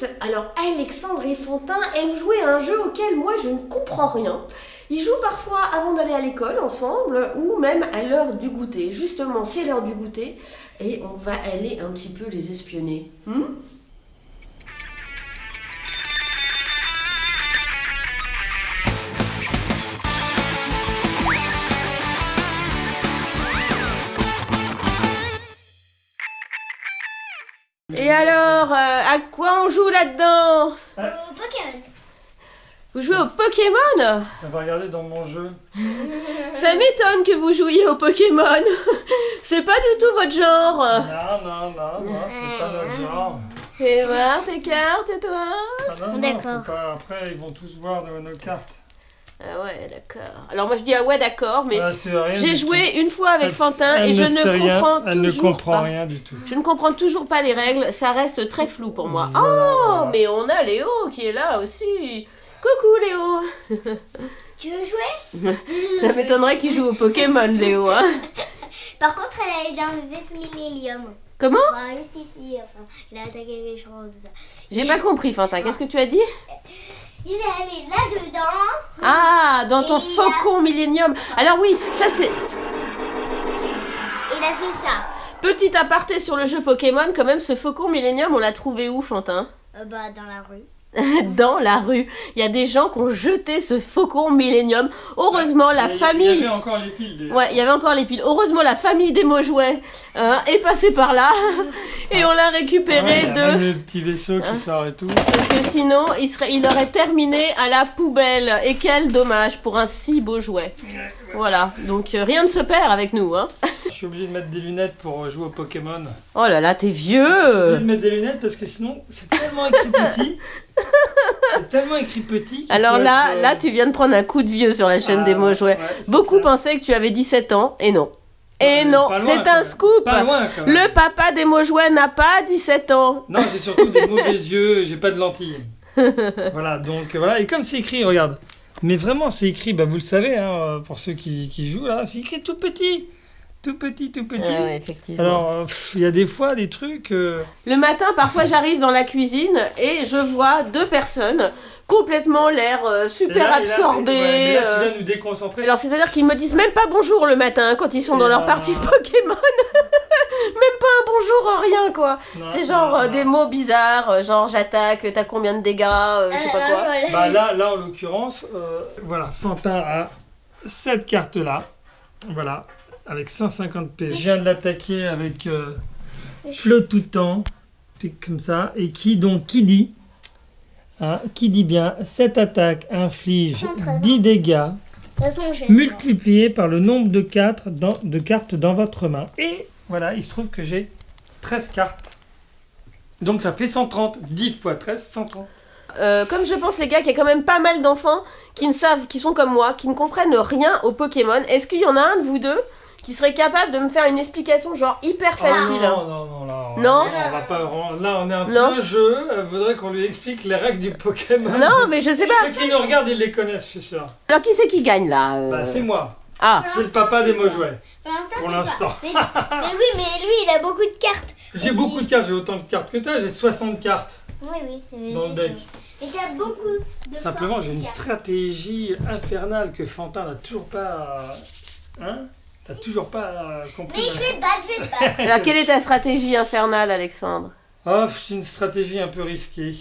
tous. Alors Alexandre et Fantin aiment jouer à un jeu auquel moi je ne comprends rien. Ils jouent parfois avant d'aller à l'école ensemble ou même à l'heure du goûter. Justement, c'est l'heure du goûter et on va aller un petit peu les espionner. Et alors, à quoi on joue là-dedans? Au Pokémon. Vous jouez au Pokémon? On va regarder dans mon jeu. Ça m'étonne que vous jouiez au Pokémon. C'est pas du tout votre genre. Non, c'est pas notre genre. Fais voir tes cartes et toi? Ah non, D'accord. faut pas. Après, ils vont tous voir nos cartes. Ah ouais, d'accord. Alors moi je dis ah ouais, d'accord, mais j'ai joué une fois avec Fantin et je ne comprends rien du tout. Je ne comprends toujours pas les règles, ça reste très flou pour moi. Oh, mais on a Léo qui est là aussi. Coucou Léo. Tu veux jouer? Ça m'étonnerait qu'il joue au Pokémon, Léo. Hein. Par contre, elle est dans le vaisseau Millennium. Comment? Enfin, juste ici, enfin, il a attaqué les choses. J'ai pas compris, Fantin. Qu'est-ce que tu as dit? Il est allé là-dedans. Ah, dans ton faucon Millennium. Alors oui, ça c'est... Il a fait ça. Petit aparté sur le jeu Pokémon, quand même, ce faucon Millennium, on l'a trouvé où, Fantin? Bah, dans la rue. Dans la rue. Il y a des gens qui ont jeté ce faucon Millennium. Heureusement, la famille... Il y avait encore les piles. Ouais, il y avait encore les piles. Heureusement, la famille des Maujouets est passée par là. Et on l'a récupéré de... Le petit vaisseau qui sort et tout. Parce que sinon, il aurait terminé à la poubelle. Et quel dommage pour un si beau jouet. Voilà, donc rien ne se perd avec nous. Hein. Je suis obligé de mettre des lunettes pour jouer au Pokémon. Oh là là, t'es vieux. Je suis obligé de mettre des lunettes parce que sinon, c'est tellement écrit petit. C'est tellement écrit petit. Alors là, tu viens de prendre un coup de vieux sur la chaîne des Maujouets. Ouais, beaucoup pensaient que tu avais 17 ans, et non. Et non, c'est un scoop. Pas loin, quand même. Le papa des Maujouets n'a pas 17 ans. Non, j'ai surtout des mauvais yeux, j'ai pas de lentilles. Voilà, donc voilà. Et comme c'est écrit, regarde. Mais vraiment, c'est écrit, bah, vous le savez, hein, pour ceux qui jouent là, c'est écrit tout petit. Tout petit. Ah ouais, effectivement. Alors, il y a des fois des trucs... Le matin, parfois, j'arrive dans la cuisine et je vois deux personnes complètement l'air super absorbées. Mais là, tu viens nous déconcentrer. Alors, c'est-à-dire qu'ils me disent même pas bonjour le matin quand ils sont dans leur partie de Pokémon. Même pas un bonjour, rien, quoi. C'est genre des mots bizarres, genre j'attaque, t'as combien de dégâts, je sais pas quoi. Bah là en l'occurrence, voilà, Fantin a cette carte-là. Voilà. Avec 150 PV. Je viens de l'attaquer avec Flotte tout le temps, comme ça, et qui dit bien, cette attaque inflige 10 dégâts multipliés par le nombre de cartes dans votre main. Et voilà, il se trouve que j'ai 13 cartes. Donc ça fait 130, 10 fois 13, 130. Comme je pense les gars qu'il y a quand même pas mal d'enfants qui sont comme moi, qui ne comprennent rien au Pokémon, est-ce qu'il y en a un de vous deux qui serait capable de me faire une explication genre hyper facile? Non, non, on va pas. Là, on est en plein jeu. Faudrait qu'on lui explique les règles du Pokémon. Non, mais je sais pas. Ceux qui nous regardent, ils les connaissent, je suis sûr. Alors qui c'est qui gagne là Bah, c'est moi. Ah. C'est le papa des Maujouets. Pour l'instant. Mais oui, mais lui, il a beaucoup de cartes. J'ai beaucoup de cartes. J'ai autant de cartes que toi. J'ai 60 cartes. Oui, c'est dans le deck. Mais t'as beaucoup de Simplement, j'ai une stratégie infernale que Fantin n'a toujours pas. Hein? T'as toujours pas compris. Mais je vais te battre, Alors, quelle est ta stratégie infernale, Alexandre? Oh, c'est une stratégie un peu risquée.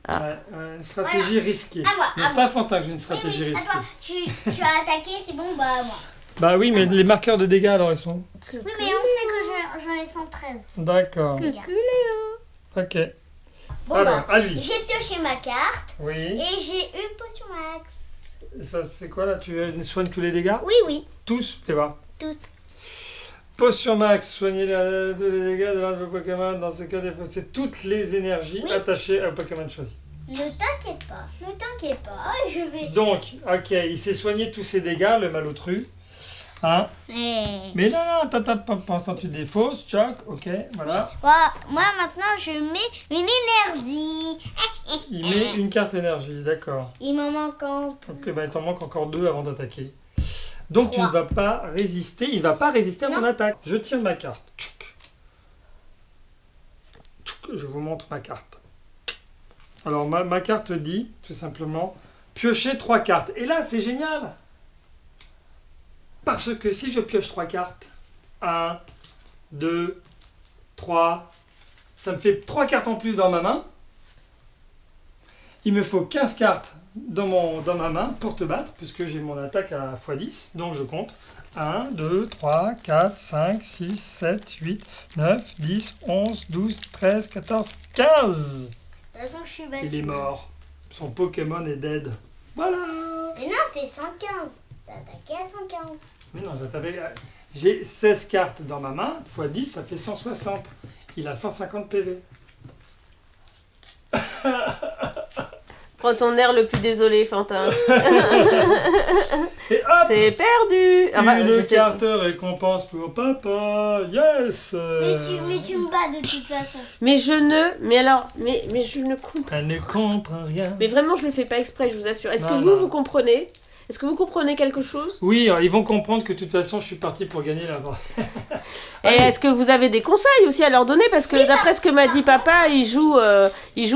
Ah. Ouais, une stratégie risquée. N'est-ce pas, Fantin, que j'ai une stratégie risquée? Attends, tu as attaqué, c'est bon, bah moi. Bah oui, mais les marqueurs de dégâts, alors, ils sont... Oui, mais on sait que j'en ai 113. D'accord. Coucou, Léo. Ok. Bon, alors, à lui. J'ai pioché ma carte. Oui. Et j'ai une potion max. Et ça te fait quoi, là? Tu soignes tous les dégâts? Oui. Tous? Fais voir. Tous. Potion max, soigner tous les dégâts de l'un de vos Pokémon. Dans ce cas, c'est toutes les énergies attachées au Pokémon choisi. Ne t'inquiète pas, je vais... Donc, ok, il s'est soigné tous ses dégâts, le malotru. Hein? Mais non, attends, pendant tu défausses, choc, ok, voilà. Moi, maintenant, je mets une énergie. Il met une carte énergie, d'accord. Il m'en manque un. Ok, bah il t'en manque encore 2 avant d'attaquer. Donc 3. Tu ne vas pas résister, il ne va pas résister à mon attaque. Je tire ma carte. Je vous montre ma carte. Alors ma carte dit tout simplement piocher 3 cartes. Et là c'est génial. Parce que si je pioche 3 cartes, 1, 2, 3, ça me fait 3 cartes en plus dans ma main. Il me faut 15 cartes dans ma main pour te battre, puisque j'ai mon attaque à x10. Donc je compte 1, 2, 3, 4, 5, 6, 7, 8, 9, 10, 11, 12, 13, 14, 15. De toute façon, je suis battue. Il est mort. Son Pokémon est dead. Voilà. Mais non, c'est 115. T'as attaqué à 115. Mais non, j'ai 16 cartes dans ma main. X 10, ça fait 160. Il a 150 PV. Prends ton air le plus désolé, Fantin. Et hop, c'est perdu. Enfin, une carte récompense pour papa. Yes. Mais tu me bats de toute façon. Mais je ne comprends. Elle ne comprend rien. Mais vraiment, je le fais pas exprès, je vous assure. Est-ce que vous comprenez? Est-ce que vous comprenez quelque chose? Oui, ils vont comprendre que de toute façon, je suis parti pour gagner la bas. Et est-ce que vous avez des conseils aussi à leur donner? Parce que d'après ce que m'a dit papa, ils jouent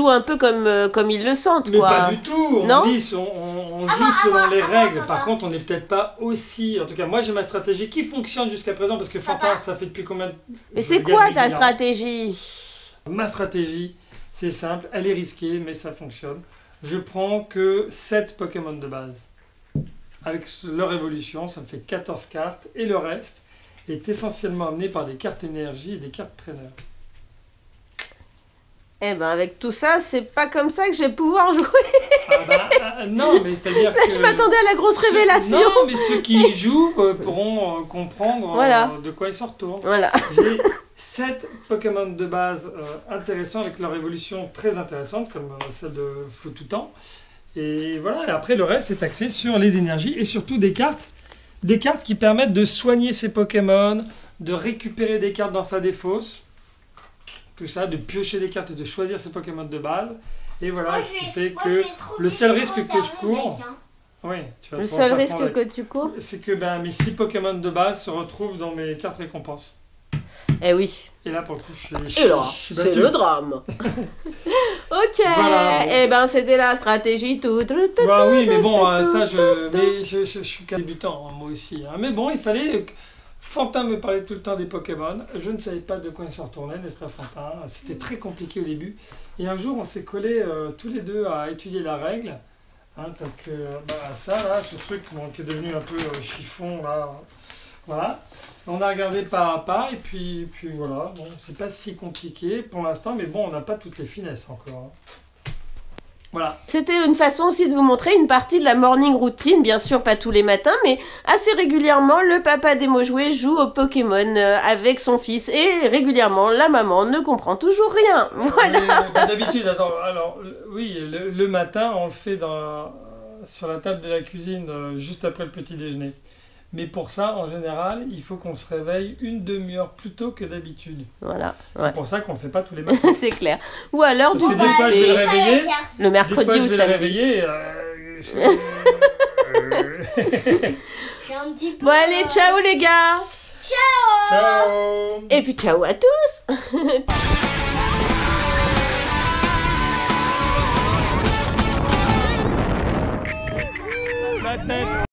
un peu comme ils le sentent. Mais quoi. pas du tout. On joue selon les règles. Par contre, on n'est peut-être pas aussi... En tout cas, moi, j'ai ma stratégie qui fonctionne jusqu'à présent. Parce que Fantin, ça fait depuis combien de... Mais c'est quoi ta stratégie? Ma stratégie, c'est simple. Elle est risquée, mais ça fonctionne. Je prends que 7 Pokémon de base. Avec leur évolution, ça me fait 14 cartes. Et le reste est essentiellement amené par des cartes énergie et des cartes traîneurs. Eh ben avec tout ça, c'est pas comme ça que je vais pouvoir jouer. Non, mais c'est-à-dire que... Je m'attendais à la grosse révélation. Non, mais ceux qui jouent pourront comprendre de quoi ils s'en retournent. Voilà. J'ai 7 Pokémon de base intéressants avec leur évolution très intéressante, comme celle de Floutoutan. Et voilà, et après le reste est axé sur les énergies et surtout des cartes qui permettent de soigner ses Pokémon, de récupérer des cartes dans sa défausse, tout ça, de piocher des cartes et de choisir ses Pokémon de base. Et voilà, ce qui fait que le seul risque que je cours, le seul risque que tu cours, c'est que mes 6 Pokémon de base se retrouvent dans mes cartes récompenses. Eh oui. Et là, pour le coup, je suis c'est le drame. Ok. Voilà, et ben c'était la stratégie toute. Oui, mais bon, ça, je suis qu'un débutant, moi aussi. Hein. Mais bon, il fallait... Fantin me parlait tout le temps des Pokémon. Je ne savais pas de quoi il se retournait, n'est-ce pas, Fantin? C'était très compliqué au début. Et un jour, on s'est collés tous les deux à étudier la règle. Hein, donc, ça, là, ce truc qui est devenu un peu chiffon, là. Voilà. On a regardé pas à pas, et puis voilà. Bon, c'est pas si compliqué pour l'instant, mais bon, on n'a pas toutes les finesses encore. Hein. Voilà. C'était une façon aussi de vous montrer une partie de la morning routine, bien sûr pas tous les matins, mais assez régulièrement, le papa des mots joués joue au Pokémon avec son fils, et régulièrement, la maman ne comprend toujours rien. Voilà. D'habitude, alors oui, le matin, on le fait sur la table de la cuisine, juste après le petit déjeuner. Mais pour ça, en général, il faut qu'on se réveille une demi-heure plus tôt que d'habitude. Voilà. C'est pour ça qu'on ne le fait pas tous les matins. C'est clair. Ou à l'heure du goûter. Des fois, je vais le réveiller. Le mercredi ou samedi. Je vais le réveiller. Bon, allez, ciao les gars. Ciao. Ciao. Et puis ciao à tous. La tête.